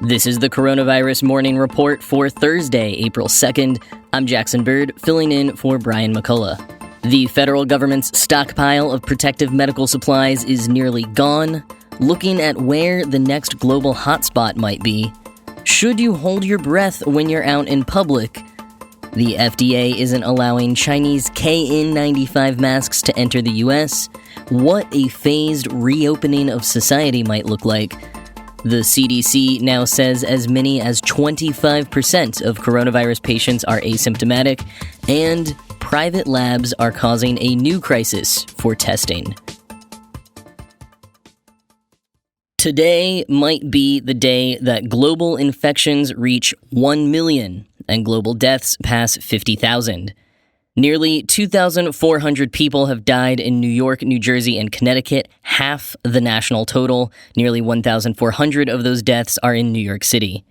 This is the Coronavirus Morning Report for Thursday, April 2nd. I'm Jackson Bird, filling in for Brian McCullough. The federal government's stockpile of protective medical supplies is nearly gone. Looking at where the next global hotspot might be. Should you hold your breath when you're out in public? The FDA isn't allowing Chinese KN95 masks to enter the U.S. What a phased reopening of society might look like. The CDC now says as many as 25% of coronavirus patients are asymptomatic, and private labs are causing a new crisis for testing. Today might be the day that global infections reach 1 million and global deaths pass 50,000. Nearly 2,400 people have died in New York, New Jersey, and Connecticut, half the national total. Nearly 1,400 of those deaths are in New York City.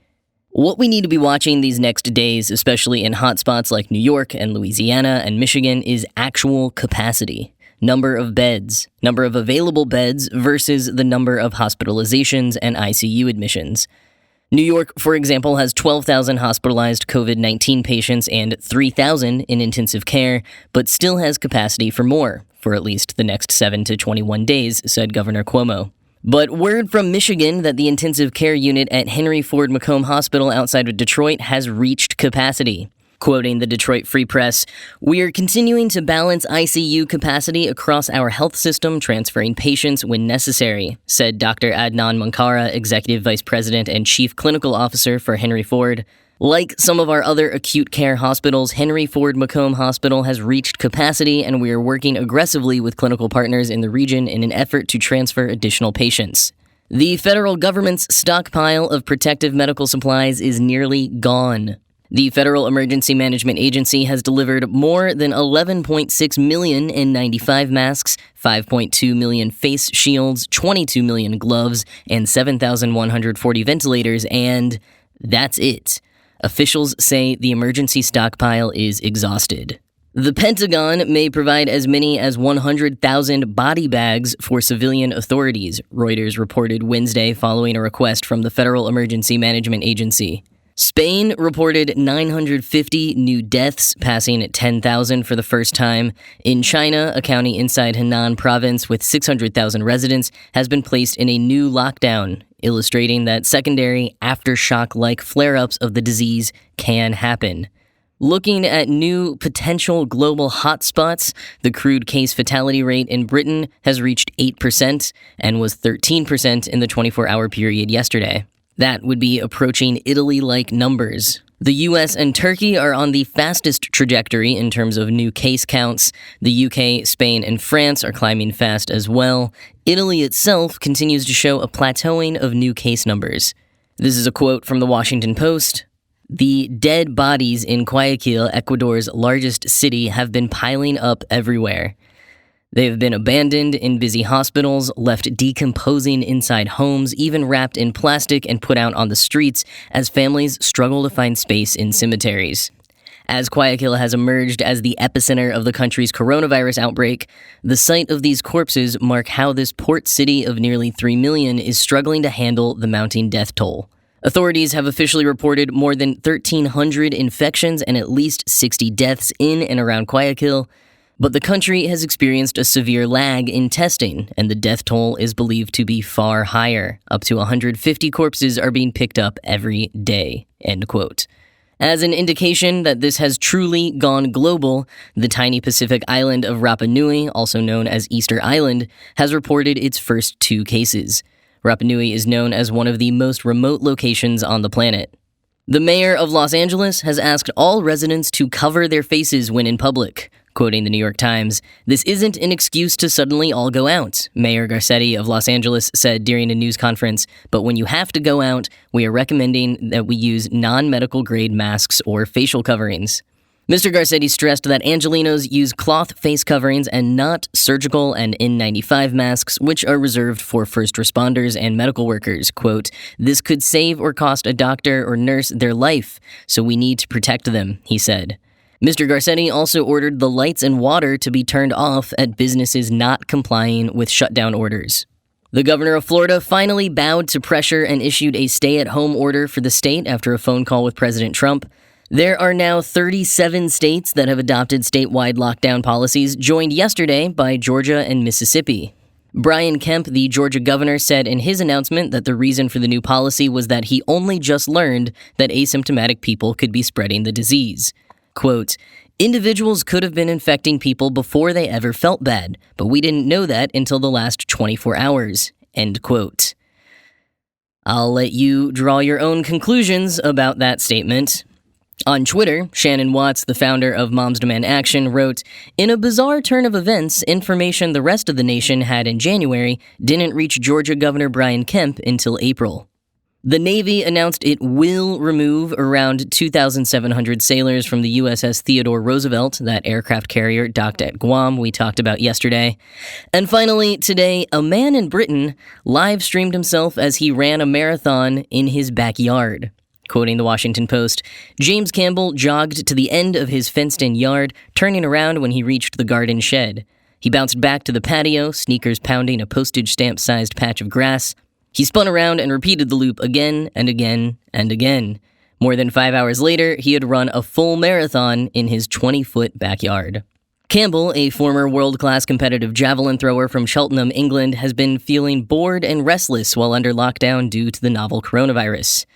What we need to be watching these next days, especially in hotspots like New York and Louisiana and Michigan, is actual capacity. Number of beds, number of available beds versus the number of hospitalizations and ICU admissions. New York, for example, has 12,000 hospitalized COVID-19 patients and 3,000 in intensive care, but still has capacity for more, for at least the next 7 to 21 days, said Governor Cuomo. But word from Michigan that the intensive care unit at Henry Ford Macomb Hospital outside of Detroit has reached capacity. Quoting the Detroit Free Press, "We are continuing to balance ICU capacity across our health system, transferring patients when necessary," said Dr. Adnan Munkara, Executive Vice President and Chief Clinical Officer for Henry Ford. Like some of our other acute care hospitals, Henry Ford Macomb Hospital has reached capacity, and we are working aggressively with clinical partners in the region in an effort to transfer additional patients. The federal government's stockpile of protective medical supplies is nearly gone. The Federal Emergency Management Agency has delivered more than 11.6 million N95 masks, 5.2 million face shields, 22 million gloves, and 7,140 ventilators, and that's it. Officials say the emergency stockpile is exhausted. The Pentagon may provide as many as 100,000 body bags for civilian authorities, Reuters reported Wednesday following a request from the Federal Emergency Management Agency. Spain reported 950 new deaths, passing 10,000 for the first time. In China, a county inside Henan province with 600,000 residents has been placed in a new lockdown, illustrating that secondary aftershock-like flare-ups of the disease can happen. Looking at new potential global hotspots, the crude case fatality rate in Britain has reached 8% and was 13% in the 24-hour period yesterday. That would be approaching Italy-like numbers. The U.S. and Turkey are on the fastest trajectory in terms of new case counts. The UK, Spain, and France are climbing fast as well. Italy itself continues to show a plateauing of new case numbers. This is a quote from the Washington Post. "The dead bodies in Guayaquil, Ecuador's largest city, have been piling up everywhere. They have been abandoned in busy hospitals, left decomposing inside homes, even wrapped in plastic and put out on the streets as families struggle to find space in cemeteries." As Guayaquil has emerged as the epicenter of the country's coronavirus outbreak, the sight of these corpses mark how this port city of nearly 3 million is struggling to handle the mounting death toll. Authorities have officially reported more than 1,300 infections and at least 60 deaths in and around Guayaquil. But the country has experienced a severe lag in testing, and the death toll is believed to be far higher. Up to 150 corpses are being picked up every day, end quote. As an indication that this has truly gone global, the tiny Pacific island of Rapa Nui, also known as Easter Island, has reported its first 2 cases. Rapa Nui is known as one of the most remote locations on the planet. The mayor of Los Angeles has asked all residents to cover their faces when in public. Quoting the New York Times, "This isn't an excuse to suddenly all go out," Mayor Garcetti of Los Angeles said during a news conference, "but when you have to go out, we are recommending that we use non-medical grade masks or facial coverings." Mr. Garcetti stressed that Angelenos use cloth face coverings and not surgical and N95 masks, which are reserved for first responders and medical workers. Quote, "This could save or cost a doctor or nurse their life, so we need to protect them," he said. Mr. Garcetti also ordered the lights and water to be turned off at businesses not complying with shutdown orders. The governor of Florida finally bowed to pressure and issued a stay-at-home order for the state after a phone call with President Trump. There are now 37 states that have adopted statewide lockdown policies, joined yesterday by Georgia and Mississippi. Brian Kemp, the Georgia governor, said in his announcement that the reason for the new policy was that he only just learned that asymptomatic people could be spreading the disease. Quote, individuals could have been infecting people before they ever felt bad, but we didn't know that until the last 24 hours. End quote. I'll let you draw your own conclusions about that statement. On Twitter, Shannon Watts, the founder of Moms Demand Action, wrote, in a bizarre turn of events, information the rest of the nation had in January didn't reach Georgia Governor Brian Kemp until April. The Navy announced it will remove around 2,700 sailors from the USS Theodore Roosevelt, that aircraft carrier docked at Guam we talked about yesterday. And finally, today, a man in Britain live-streamed himself as he ran a marathon in his backyard. Quoting the Washington Post, James Campbell jogged to the end of his fenced-in yard, turning around when he reached the garden shed. He bounced back to the patio, sneakers pounding a postage stamp-sized patch of grass. He spun around and repeated the loop again and again and again. More than 5 hours later, he had run a full marathon in his 20-foot backyard. Campbell, a former world-class competitive javelin thrower from Cheltenham, England, has been feeling bored and restless while under lockdown due to the novel coronavirus.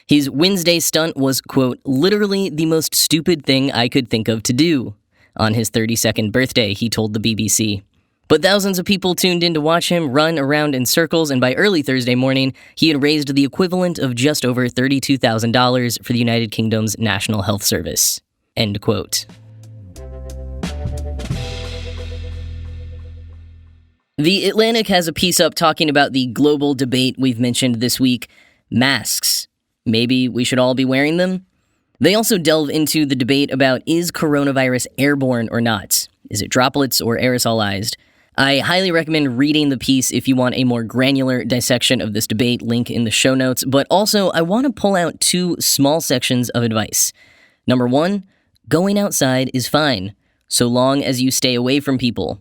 His Wednesday stunt was, quote, literally the most stupid thing I could think of to do. On his 32nd birthday, he told the BBC. But thousands of people tuned in to watch him run around in circles, and by early Thursday morning, he had raised the equivalent of just over $32,000 for the United Kingdom's National Health Service. End quote. The Atlantic has a piece up talking about the global debate we've mentioned this week, masks. Maybe we should all be wearing them? They also delve into the debate about, is coronavirus airborne or not? Is it droplets or aerosolized? I highly recommend reading the piece if you want a more granular dissection of this debate, link in the show notes, but also I want to pull out two small sections of advice. Number one, going outside is fine, so long as you stay away from people.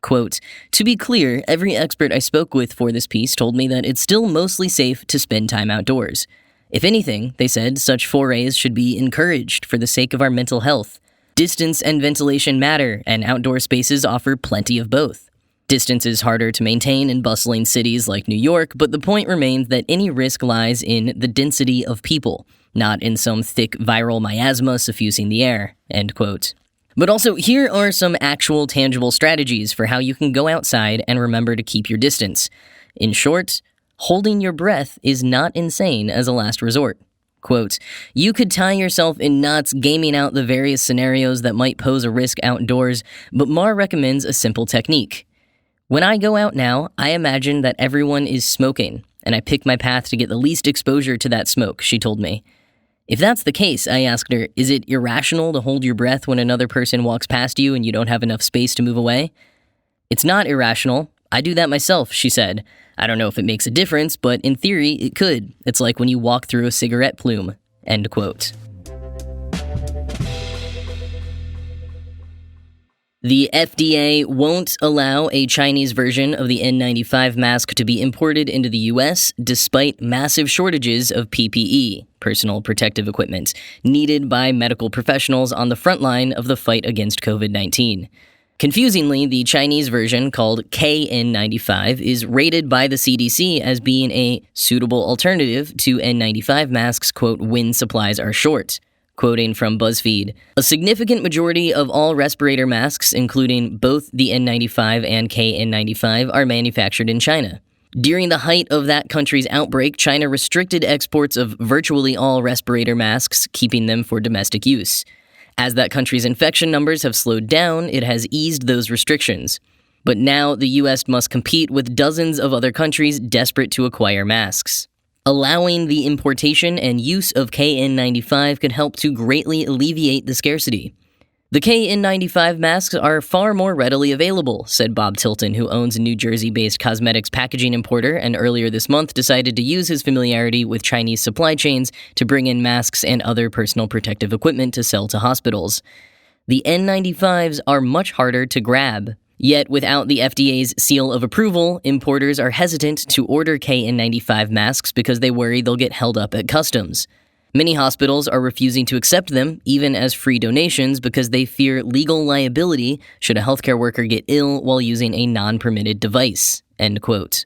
Quote, to be clear, every expert I spoke with for this piece told me that it's still mostly safe to spend time outdoors. If anything, they said, such forays should be encouraged for the sake of our mental health. Distance and ventilation matter, and outdoor spaces offer plenty of both. Distance is harder to maintain in bustling cities like New York, but the point remains that any risk lies in the density of people, not in some thick viral miasma suffusing the air, end quote. But also, here are some actual tangible strategies for how you can go outside and remember to keep your distance. In short, holding your breath is not insane as a last resort. Quote, you could tie yourself in knots gaming out the various scenarios that might pose a risk outdoors, but Mar recommends a simple technique. When I go out now, I imagine that everyone is smoking, and I pick my path to get the least exposure to that smoke, she told me. If that's the case, I asked her, is it irrational to hold your breath when another person walks past you and you don't have enough space to move away? It's not irrational. I do that myself, she said. I don't know if it makes a difference, but in theory, it could. It's like when you walk through a cigarette plume. End quote. The FDA won't allow a Chinese version of the N95 mask to be imported into the U.S. despite massive shortages of PPE, personal protective equipment, needed by medical professionals on the front line of the fight against COVID-19. Confusingly, the Chinese version, called KN95, is rated by the CDC as being a suitable alternative to N95 masks, quote, when supplies are short. Quoting from BuzzFeed, a significant majority of all respirator masks, including both the N95 and KN95, are manufactured in China. During the height of that country's outbreak, China restricted exports of virtually all respirator masks, keeping them for domestic use. As that country's infection numbers have slowed down, it has eased those restrictions. But now the U.S. must compete with dozens of other countries desperate to acquire masks. Allowing the importation and use of KN95 could help to greatly alleviate the scarcity. The KN95 masks are far more readily available, said Bob Tilton, who owns a New Jersey-based cosmetics packaging importer and earlier this month decided to use his familiarity with Chinese supply chains to bring in masks and other personal protective equipment to sell to hospitals. The N95s are much harder to grab. Yet, without the FDA's seal of approval, importers are hesitant to order KN95 masks because they worry they'll get held up at customs. Many hospitals are refusing to accept them, even as free donations, because they fear legal liability should a healthcare worker get ill while using a non-permitted device. End quote.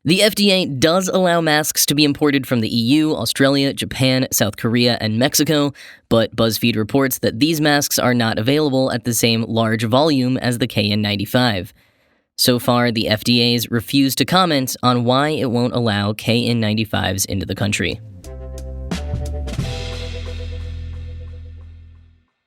The FDA does allow masks to be imported from the EU, Australia, Japan, South Korea, and Mexico, but BuzzFeed reports that these masks are not available at the same large volume as the KN95. So far, the FDA's refused to comment on why it won't allow KN95s into the country.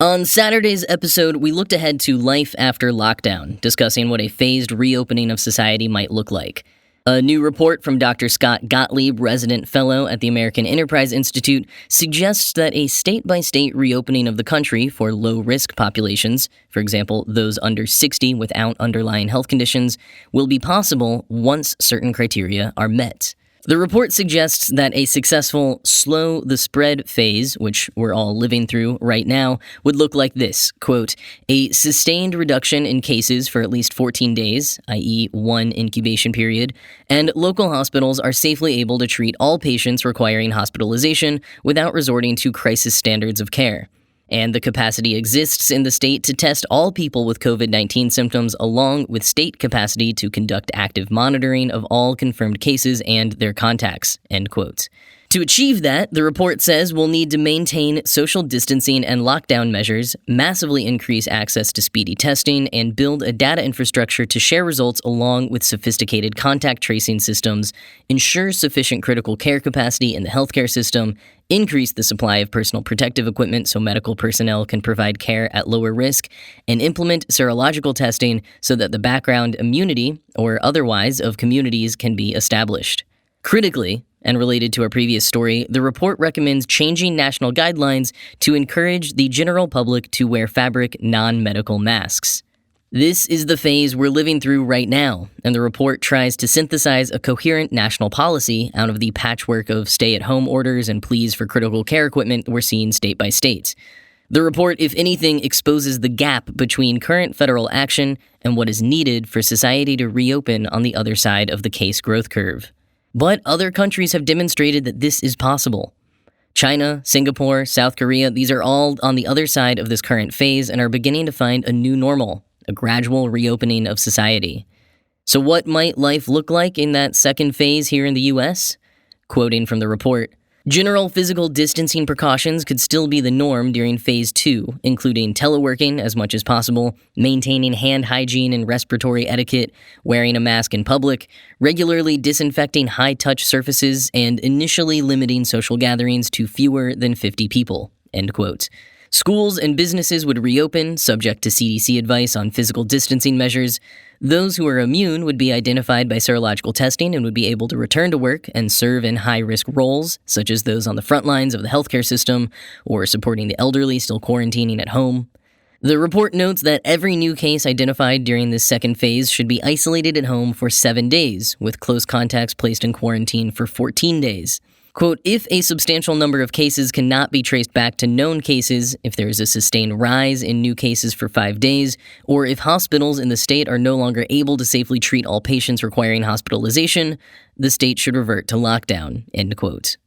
On Saturday's episode, we looked ahead to life after lockdown, discussing what a phased reopening of society might look like. A new report from Dr. Scott Gottlieb, resident fellow at the American Enterprise Institute, suggests that a state-by-state reopening of the country for low-risk populations, for example, those under 60 without underlying health conditions, will be possible once certain criteria are met. The report suggests that a successful slow the spread phase, which we're all living through right now, would look like this, quote, a sustained reduction in cases for at least 14 days, i.e. one incubation period, and local hospitals are safely able to treat all patients requiring hospitalization without resorting to crisis standards of care. And the capacity exists in the state to test all people with COVID-19 symptoms along with state capacity to conduct active monitoring of all confirmed cases and their contacts, end quote. To achieve that, the report says we'll need to maintain social distancing and lockdown measures, massively increase access to speedy testing, and build a data infrastructure to share results along with sophisticated contact tracing systems, ensure sufficient critical care capacity in the healthcare system, increase the supply of personal protective equipment so medical personnel can provide care at lower risk, and implement serological testing so that the background immunity, or otherwise, of communities can be established. Critically, and related to our previous story, the report recommends changing national guidelines to encourage the general public to wear fabric, non-medical masks. This is the phase we're living through right now, and the report tries to synthesize a coherent national policy out of the patchwork of stay-at-home orders and pleas for critical care equipment we're seeing state by state. The report, if anything, exposes the gap between current federal action and what is needed for society to reopen on the other side of the case growth curve. But other countries have demonstrated that this is possible. China, Singapore, South Korea, these are all on the other side of this current phase and are beginning to find a new normal, a gradual reopening of society. So what might life look like in that second phase here in the US? Quoting from the report, general physical distancing precautions could still be the norm during Phase 2, including teleworking as much as possible, maintaining hand hygiene and respiratory etiquette, wearing a mask in public, regularly disinfecting high-touch surfaces, and initially limiting social gatherings to fewer than 50 people, end quote. Schools and businesses would reopen, subject to CDC advice on physical distancing measures. Those who are immune would be identified by serological testing and would be able to return to work and serve in high-risk roles, such as those on the front lines of the healthcare system or supporting the elderly still quarantining at home. The report notes that every new case identified during this second phase should be isolated at home for 7 days, with close contacts placed in quarantine for 14 days. Quote, if a substantial number of cases cannot be traced back to known cases, if there is a sustained rise in new cases for 5 days, or if hospitals in the state are no longer able to safely treat all patients requiring hospitalization, the state should revert to lockdown, end quote.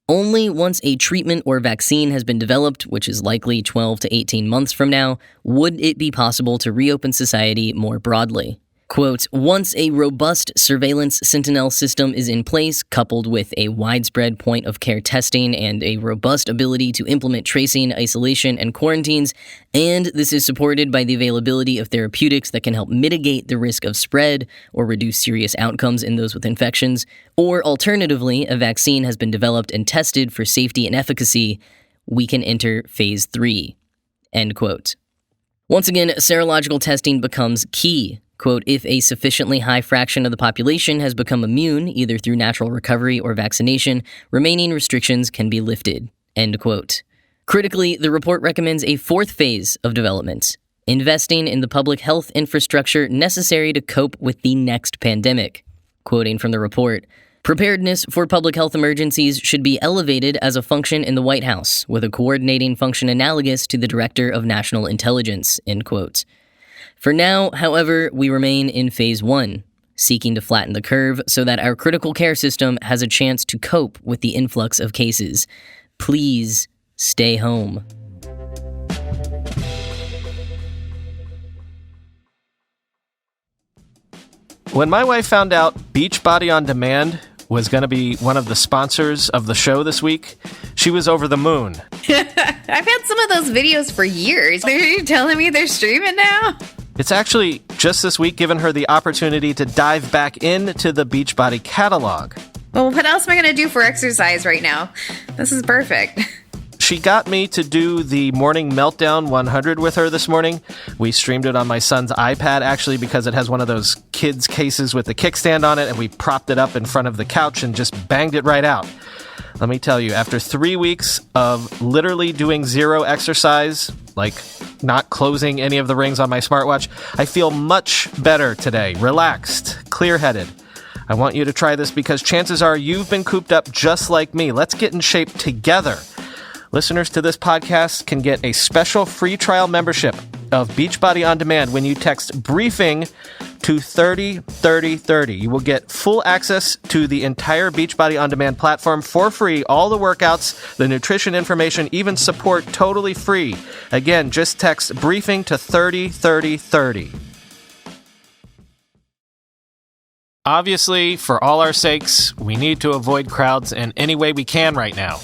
Only once a treatment or vaccine has been developed, which is likely 12 to 18 months from now, would it be possible to reopen society more broadly. Quote, once a robust surveillance sentinel system is in place, coupled with a widespread point-of-care testing and a robust ability to implement tracing, isolation, and quarantines, and this is supported by the availability of therapeutics that can help mitigate the risk of spread or reduce serious outcomes in those with infections, or alternatively, a vaccine has been developed and tested for safety and efficacy, we can enter Phase 3, end quote. Once again, serological testing becomes key. Quote, if a sufficiently high fraction of the population has become immune, either through natural recovery or vaccination, remaining restrictions can be lifted, end quote. Critically, the report recommends a fourth phase of development, investing in the public health infrastructure necessary to cope with the next pandemic. Quoting from the report, preparedness for public health emergencies should be elevated as a function in the White House, with a coordinating function analogous to the Director of National Intelligence, end quote. For now, however, we remain in phase 1, seeking to flatten the curve so that our critical care system has a chance to cope with the influx of cases. Please stay home. When my wife found out Beachbody On Demand was going to be one of the sponsors of the show this week, she was over the moon. I've had some of those videos for years. They're telling me they're streaming now? It's actually just this week given her the opportunity to dive back into the Beachbody catalog. Well, what else am I going to do for exercise right now? This is perfect. She got me to do the Morning Meltdown 100 with her this morning. We streamed it on my son's iPad, actually, because it has one of those kids' cases with the kickstand on it, and we propped it up in front of the couch and just banged it right out. Let me tell you, after 3 weeks of literally doing zero exercise, like not closing any of the rings on my smartwatch, I feel much better today, relaxed, clear-headed. I want you to try this because chances are you've been cooped up just like me. Let's get in shape together. Listeners to this podcast can get a special free trial membership of Beachbody On Demand when you text BRIEFING to 303030. You will get full access to the entire Beachbody On Demand platform for free, all the workouts, the nutrition information, even support totally free. Again, just text BRIEFING to 303030. Obviously, for all our sakes, we need to avoid crowds in any way we can right now.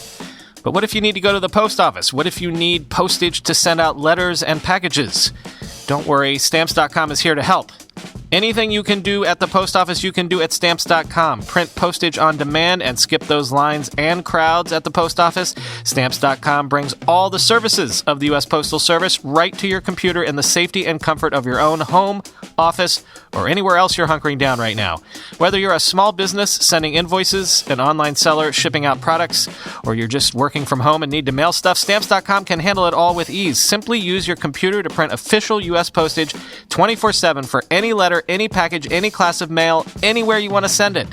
But what if you need to go to the post office? What if you need postage to send out letters and packages? Don't worry, Stamps.com is here to help. Anything you can do at the post office, you can do at Stamps.com. Print postage on demand and skip those lines and crowds at the post office. Stamps.com brings all the services of the U.S. Postal Service right to your computer in the safety and comfort of your own home, office, or anywhere else you're hunkering down right now. Whether you're a small business sending invoices, an online seller shipping out products, or you're just working from home and need to mail stuff, Stamps.com can handle it all with ease. Simply use your computer to print official U.S. postage 24/7 for any letter, any package, any class of mail, anywhere you want to send it.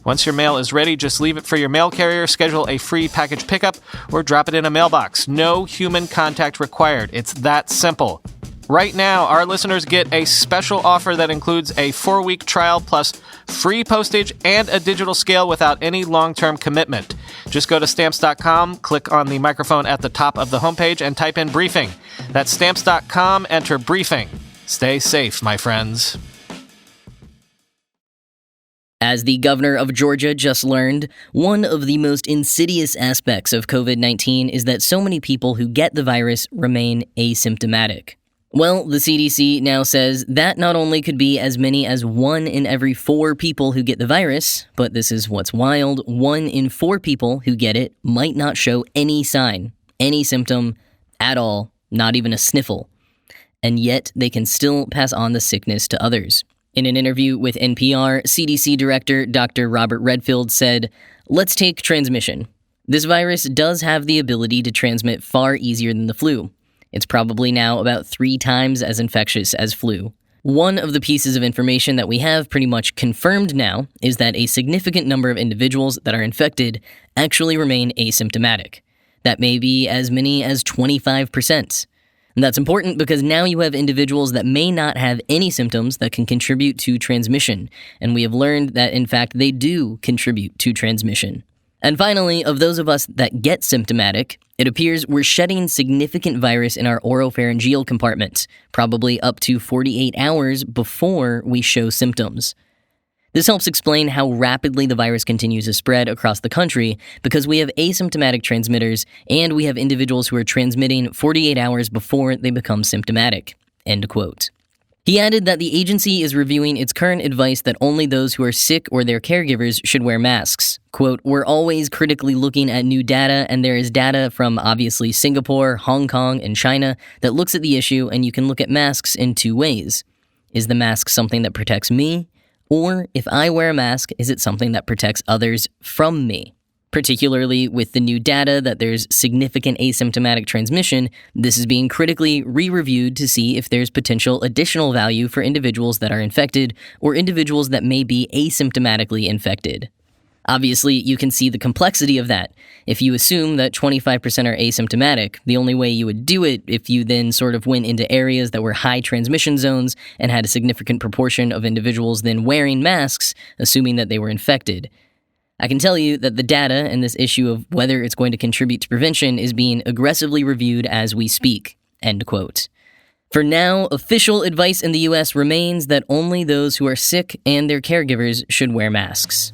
Once your mail is ready, just leave it for your mail carrier, schedule a free package pickup, or drop it in a mailbox. No human contact required. It's that simple. Right now, our listeners get a special offer that includes a 4-week trial plus free postage and a digital scale without any long-term commitment. Just go to Stamps.com, click on the microphone at the top of the homepage, and type in briefing. That's Stamps.com, enter briefing. Stay safe, my friends. As the governor of Georgia just learned, one of the most insidious aspects of COVID-19 is that so many people who get the virus remain asymptomatic. Well, the CDC now says that not only could be as many as 1 in every 4 people who get the virus, but this is what's wild, 1 in 4 people who get it might not show any sign, any symptom at all, not even a sniffle. And yet they can still pass on the sickness to others. In an interview with NPR, CDC Director Dr. Robert Redfield said, "Let's take transmission. This virus does have the ability to transmit far easier than the flu. It's probably now about 3 times as infectious as flu. One of the pieces of information that we have pretty much confirmed now is that a significant number of individuals that are infected actually remain asymptomatic. That may be as many as 25%. And that's important because now you have individuals that may not have any symptoms that can contribute to transmission, and we have learned that, in fact, they do contribute to transmission. And finally, of those of us that get symptomatic, it appears we're shedding significant virus in our oropharyngeal compartment, probably up to 48 hours before we show symptoms. This helps explain how rapidly the virus continues to spread across the country because we have asymptomatic transmitters and we have individuals who are transmitting 48 hours before they become symptomatic." End quote. He added that the agency is reviewing its current advice that only those who are sick or their caregivers should wear masks. Quote, "We're always critically looking at new data, and there is data from obviously Singapore, Hong Kong, and China that looks at the issue, and you can look at masks in 2 ways. Is the mask something that protects me? Or if I wear a mask, is it something that protects others from me? Particularly with the new data that there's significant asymptomatic transmission, this is being critically re-reviewed to see if there's potential additional value for individuals that are infected or individuals that may be asymptomatically infected." Obviously, you can see the complexity of that. If you assume that 25% are asymptomatic, the only way you would do it if you then sort of went into areas that were high transmission zones and had a significant proportion of individuals then wearing masks, assuming that they were infected. I can tell you that the data and this issue of whether it's going to contribute to prevention is being aggressively reviewed as we speak." End quote. For now, official advice in the US remains that only those who are sick and their caregivers should wear masks.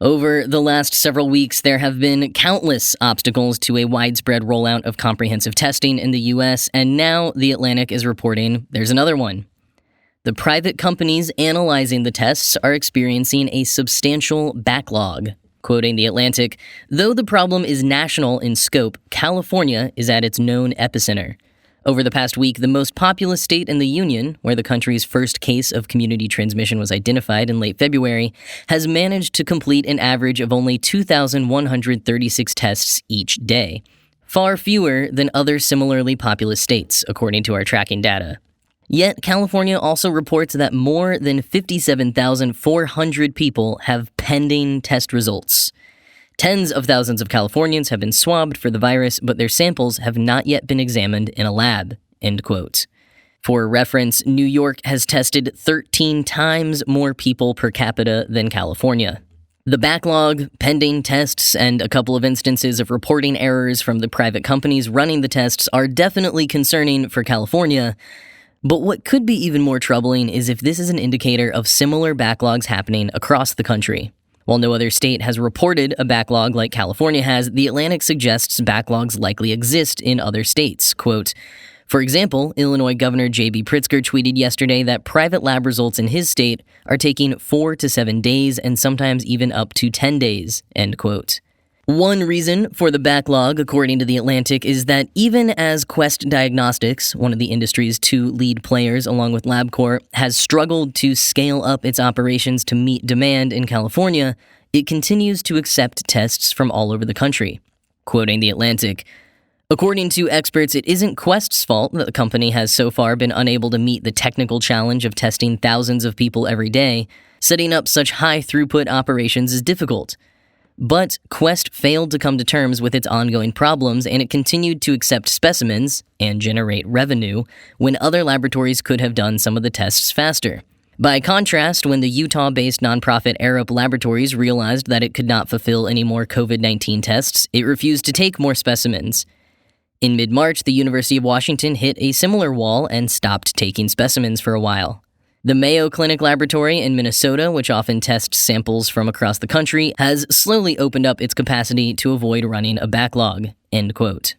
Over the last several weeks, there have been countless obstacles to a widespread rollout of comprehensive testing in the US, and now The Atlantic is reporting there's another one. The private companies analyzing the tests are experiencing a substantial backlog. Quoting The Atlantic, "Though the problem is national in scope, California is at its known epicenter. Over the past week, the most populous state in the union, where the country's first case of community transmission was identified in late February, has managed to complete an average of only 2,136 tests each day, far fewer than other similarly populous states, according to our tracking data. Yet, California also reports that more than 57,400 people have pending test results. Tens of thousands of Californians have been swabbed for the virus, but their samples have not yet been examined in a lab." End quote. For reference, New York has tested 13 times more people per capita than California. The backlog, pending tests, and a couple of instances of reporting errors from the private companies running the tests are definitely concerning for California. But what could be even more troubling is if this is an indicator of similar backlogs happening across the country. While no other state has reported a backlog like California has, The Atlantic suggests backlogs likely exist in other states. Quote, "For example, Illinois Governor J.B. Pritzker tweeted yesterday that private lab results in his state are taking 4 to 7 days and sometimes even up to 10 days." End quote. One reason for the backlog, according to The Atlantic, is that even as Quest Diagnostics, one of the industry's two lead players along with LabCorp, has struggled to scale up its operations to meet demand in California, it continues to accept tests from all over the country. Quoting The Atlantic, "According to experts, it isn't Quest's fault that the company has so far been unable to meet the technical challenge of testing thousands of people every day. Setting up such high-throughput operations is difficult. But Quest failed to come to terms with its ongoing problems, and it continued to accept specimens and generate revenue when other laboratories could have done some of the tests faster. By contrast, when the Utah-based nonprofit Arup Laboratories realized that it could not fulfill any more COVID-19 tests, it refused to take more specimens. In mid-March, the University of Washington hit a similar wall and stopped taking specimens for a while. The Mayo Clinic Laboratory in Minnesota, which often tests samples from across the country, has slowly opened up its capacity to avoid running a backlog." End quote.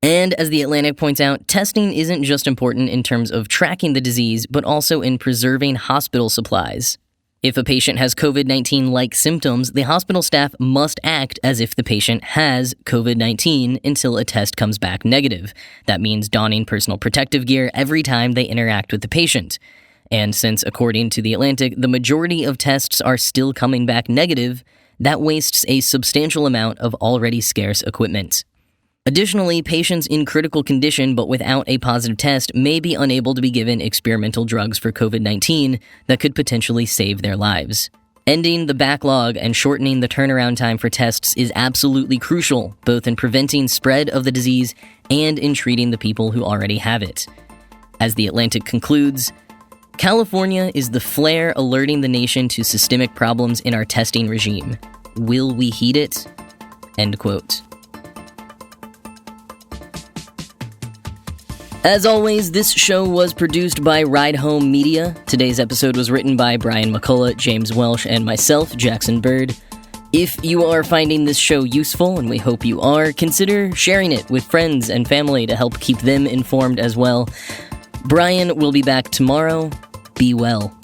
And as The Atlantic points out, testing isn't just important in terms of tracking the disease, but also in preserving hospital supplies. If a patient has COVID-19-like symptoms, the hospital staff must act as if the patient has COVID-19 until a test comes back negative. That means donning personal protective gear every time they interact with the patient. And since, according to The Atlantic, the majority of tests are still coming back negative, that wastes a substantial amount of already scarce equipment. Additionally, patients in critical condition but without a positive test may be unable to be given experimental drugs for COVID-19 that could potentially save their lives. Ending the backlog and shortening the turnaround time for tests is absolutely crucial, both in preventing spread of the disease and in treating the people who already have it. As The Atlantic concludes, "California is the flare alerting the nation to systemic problems in our testing regime. Will we heed it?" End quote. As always, this show was produced by Ride Home Media. Today's episode was written by Brian McCullough, James Welsh, and myself, Jackson Bird. If you are finding this show useful, and we hope you are, consider sharing it with friends and family to help keep them informed as well. Brian will be back tomorrow. Be well.